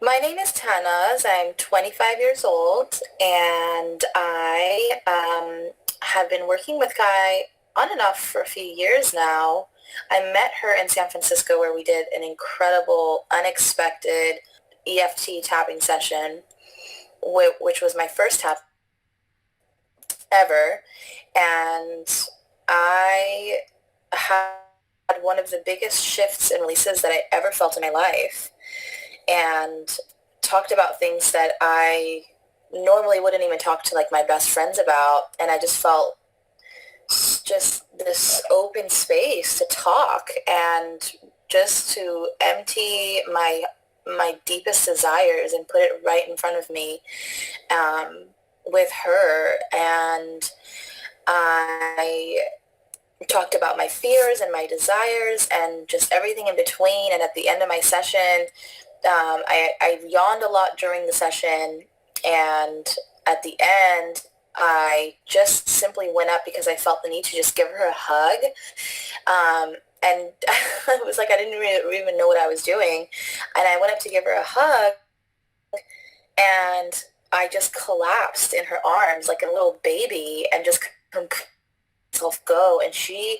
My name is Tannaz. I'm 25 years old, and I have been working with Guy on and off for a few years now. I met her in San Francisco where we did an incredible, unexpected EFT tapping session, which was my first tap ever. And I had one of the biggest shifts and releases that I ever felt in my life, and talked about things that I normally wouldn't even talk to like my best friends about. And I just felt just this open space to talk and just to empty my deepest desires and put it right in front of me, um, with her. And I talked about my fears and my desires and just everything in between. And at the end of my session, I yawned a lot during the session, and at the end, I just simply went up because I felt the need to just give her a hug. And it was like I didn't really even know what I was doing. And I went up to give her a hug, and I just collapsed in her arms like a little baby and just couldn't myself go. And she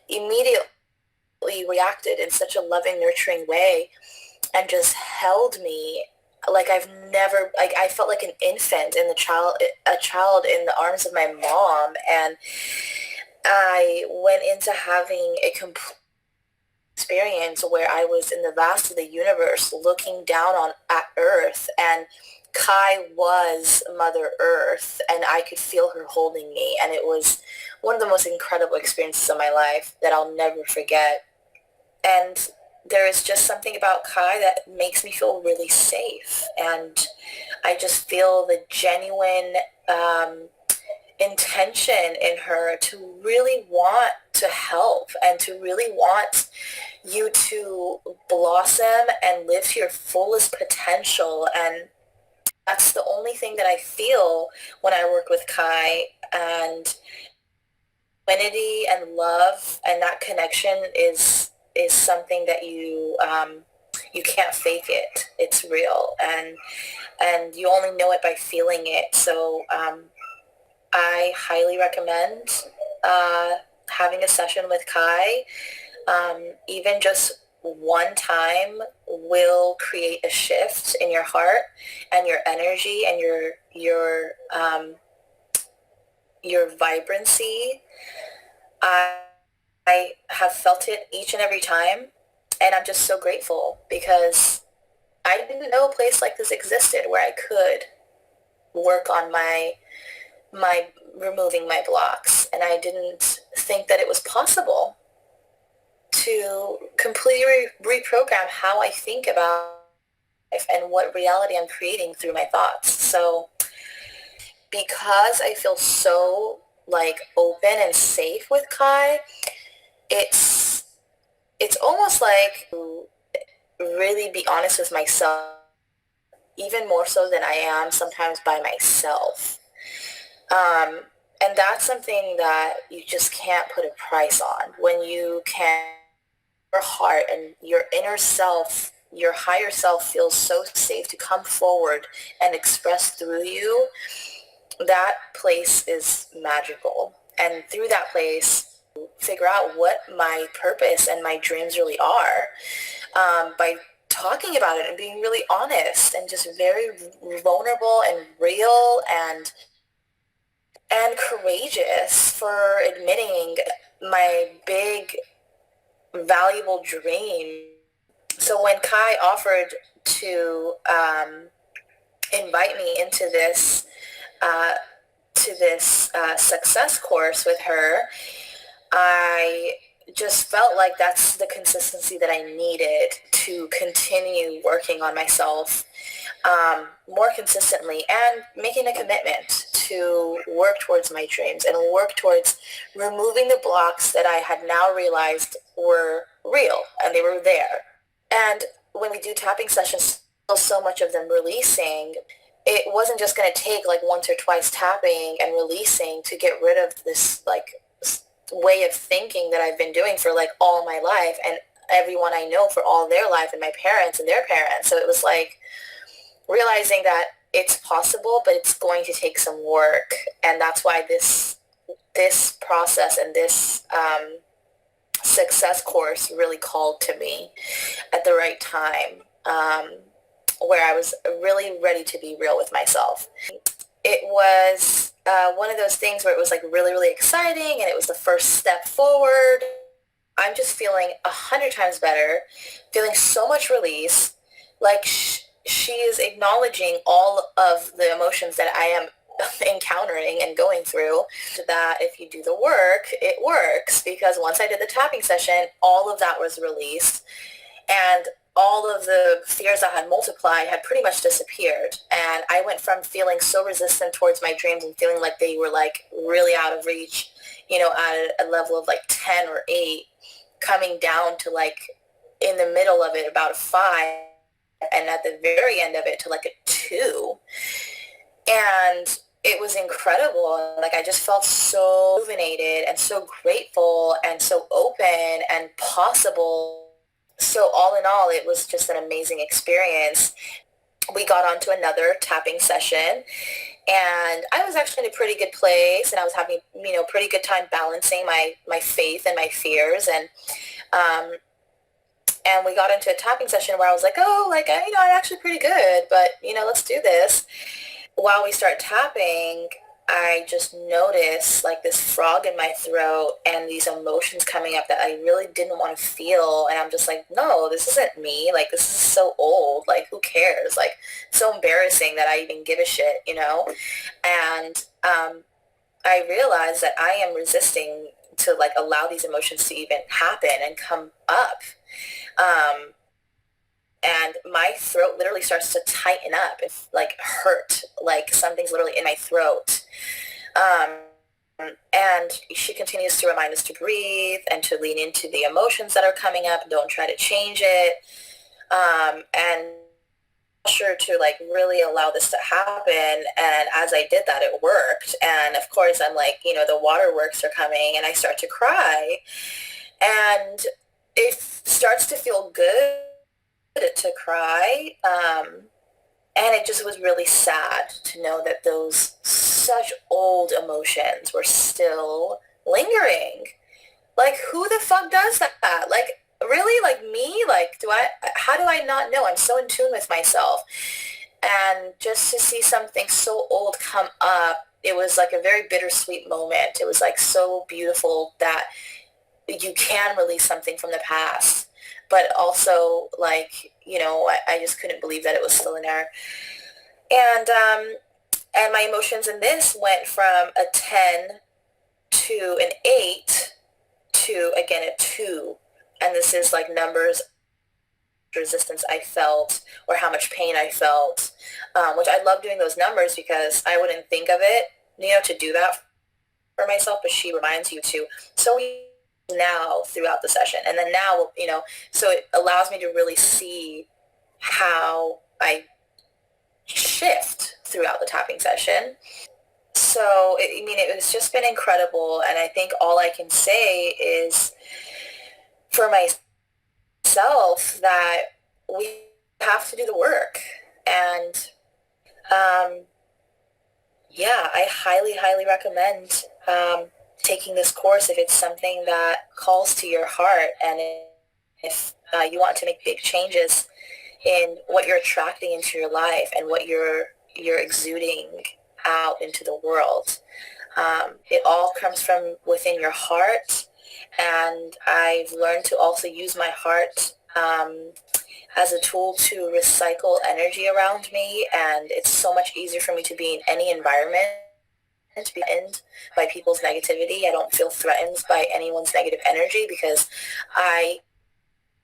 immediately reacted in such a loving, nurturing way and just held me like I've never, like I felt like an infant in a child in the arms of my mom. And I went into having a complete experience where I was in the vast of the universe looking down on at Earth, and Kai was Mother Earth, and I could feel her holding me, and it was one of the most incredible experiences of my life that I'll never forget. And there is just something about Kai that makes me feel really safe. And I just feel the genuine intention in her to really want to help and to really want you to blossom and live to your fullest potential. And that's the only thing that I feel when I work with Kai. And affinity and love and that connection is something that you can't fake it. It's real, and you only know it by feeling it. So I highly recommend uh, having a session with Kai. Even just one time will create a shift in your heart and your energy and your vibrancy. I, I have felt it each and every time, and I'm just so grateful because I didn't know a place like this existed where I could work on my removing my blocks, and I didn't think that it was possible to completely reprogram how I think about life and what reality I'm creating through my thoughts. So because I feel so like open and safe with Kai, it's it's almost like to really be honest with myself, even more so than I am sometimes by myself. Um, and that's something that you just can't put a price on. When you can, your heart and your inner self, your higher self feels so safe to come forward and express through you, that place is magical. And through that place, figure out what my purpose and my dreams really are, by talking about it and being really honest and just very vulnerable and real and courageous for admitting my big valuable dream. So when Kai offered to invite me into uh, this success course with her, I just felt like that's the consistency that I needed to continue working on myself more consistently and making a commitment to work towards my dreams and work towards removing the blocks that I had now realized were real and they were there. And when we do tapping sessions, so much of them releasing, it wasn't just going to take like once or twice tapping and releasing to get rid of this like way of thinking that I've been doing for like all my life and everyone I know for all their life and my parents and their parents. So it was like realizing that it's possible, but it's going to take some work. And that's why this process and this success course really called to me at the right time, where I was really ready to be real with myself. It was one of those things where it was like really, really exciting, and it was the first step forward. I'm just feeling 100 times better, feeling so much release. Like she is acknowledging all of the emotions that I am encountering and going through, that if you do the work, it works. Because once I did the tapping session, all of that was released, and all of the fears that had multiplied had pretty much disappeared. And I went from feeling so resistant towards my dreams and feeling like they were like really out of reach, at a level of like 10 or 8, coming down to like in the middle of it about a 5, and at the very end of it to like a 2. And it was incredible. Like, I just felt so rejuvenated and so grateful and so open and possible. So all in all, it was just an amazing experience. We got on to another tapping session, and I was actually in a pretty good place, and I was having, pretty good time balancing my faith and my fears. And we got into a tapping session where I was like, oh, like, I'm actually pretty good, but, let's do this. While we start tapping, I just noticed like this frog in my throat and these emotions coming up that I really didn't want to feel. And I'm just like, no, this isn't me. Like, this is so old. Like, who cares? Like, it's so embarrassing that I even give a shit, And I realized that I am resisting to like allow these emotions to even happen and come up. And my throat literally starts to tighten up. It's like hurt, like something's literally in my throat. And she continues to remind us to breathe and to lean into the emotions that are coming up. Don't try to change it. And sure to like really allow this to happen. And as I did that, it worked. And of course, I'm like, the waterworks are coming, and I start to cry. And it starts to feel good to cry, and it just was really sad to know that those such old emotions were still lingering. Like, who the fuck does that? Like, really? Like, me? Like, how do I not know? I'm so in tune with myself. And just to see something so old come up, it was like a very bittersweet moment. It was like so beautiful that you can release something from the past, but also like, I just couldn't believe that it was still in there. And my emotions in this went from a 10 to an 8 to, again, a 2. And this is like numbers, resistance I felt, or how much pain I felt, which I love doing those numbers because I wouldn't think of it, to do that for myself, but she reminds you to. So we now throughout the session, and then now, so it allows me to really see how I shift throughout the tapping session. So, it's just been incredible. And I think all I can say is for myself that we have to do the work. And, I highly, highly recommend taking this course if it's something that calls to your heart, and if you want to make big changes in what you're attracting into your life and what you're exuding out into the world. It all comes from within your heart, and I've learned to also use my heart as a tool to recycle energy around me, and it's so much easier for me to be in any environment to be threatened by people's negativity. I don't feel threatened by anyone's negative energy because I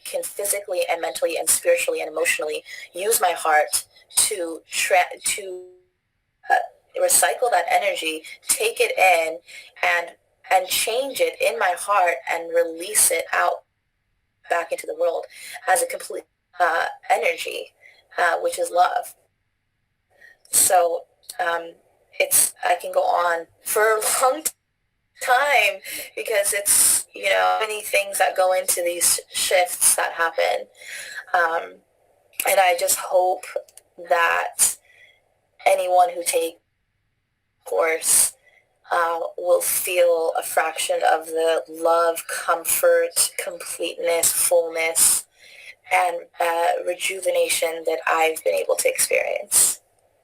can physically and mentally and spiritually and emotionally use my heart to recycle that energy, take it in, and change it in my heart and release it out back into the world as a complete energy, which is love. So I can go on for a long time because it's, many things that go into these shifts that happen. And I just hope that anyone who takes course will feel a fraction of the love, comfort, completeness, fullness, and rejuvenation that I've been able to experience.